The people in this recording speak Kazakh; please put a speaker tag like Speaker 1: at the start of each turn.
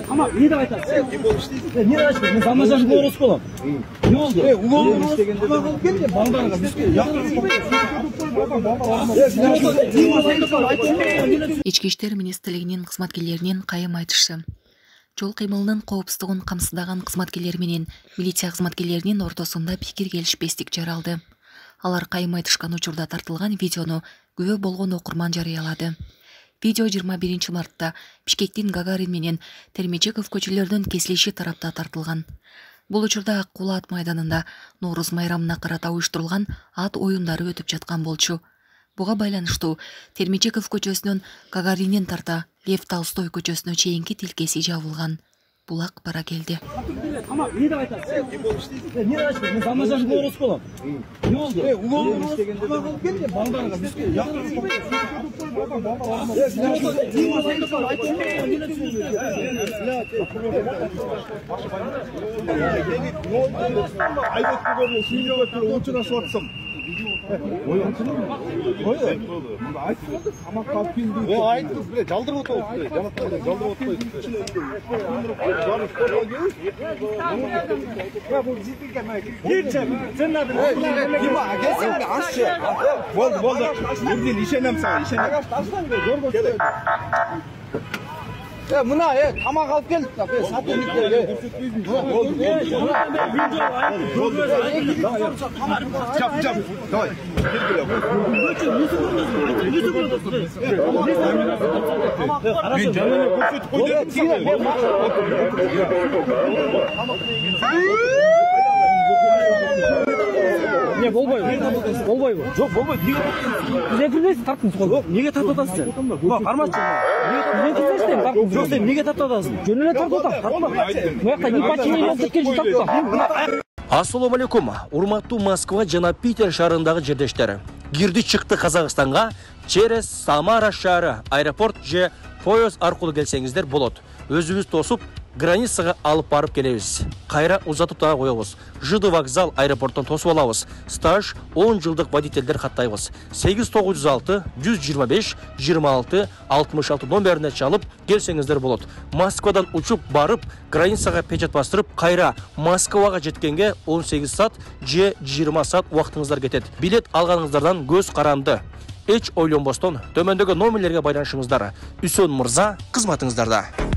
Speaker 1: Tamam, iyi de aytarsın. Niye açtın? Ben sanmayacağım bu orospu olam. Ne oldu? Ulan orospu gelince bandana
Speaker 2: Ички иштер министрлигинин кызматкерлеринин кайым айтышы. Жол кыймылынын коопсуздугун камсыздаган кызматкерлер менен милиция кызматкерлеринин ортосунда пикир келишпестик жаралды. Алар кайым айтышкан учурда тартылган видеону күбө болгон окурман жарыялады. Видео 21 мартта Бишкектин Гагарин менен Термечеков көчөлөрдүн кесилиши тарапта тартылган. Бул учурда Ак Кулат майданында Нооруз майрамына карата уюштурулган ат оюндары өтүп жаткан болчу. Буга байланыштуу Термечеков көчөсүнөн Гагаринин тарта Лев Толстой көчөсүнө чейинки тилкеси жабылган. Булак бара келди.
Speaker 1: Tamam, iyi de aytarsın. Niye açtın? Ben sanmayacağım bu orospu olam. Ne oldu? Ulan orospu gelince bandana Mına tamam alıp geldik da Ne bolboy bu. Yok bolboy. Niye kırmızı tarttın sol? Niye tartadasın? Bak karmaççı. Niye kırmızı tarttın? Yok sen niye tartadasın? Gönüle tartadasın. Tartma. Bu yakta ne paçini yazdık ki tartma.
Speaker 3: Assalamu алейкум. Урматтуу Москва жана Питер шаарындагы жердештер. Кирди чыкты Казакстанга через Самара шаары, аэропорт же поезд аркылуу келсеңиздер болот. Өзүбүз тосуп границага алып барып келебиз. Кайра узатып дагы коебуз. ЖД вокзал аэропорттон тосуп алабыз. Стаж 10 жылдык водительдер каттайбыз. 8906 125 26 66 номерине чалып келсеңиздер болот. Москвадан учуп барып, границага печать бастырып, кайра Москвага жеткенге 18 саат же 20 саат убактыңыздар кетет. Билет алганыңыздардан көз каранды. Эч ойлонбостон төмөндөгү номерлерге байланышыңыздар. Үсөн мырза кызматыңыздарда.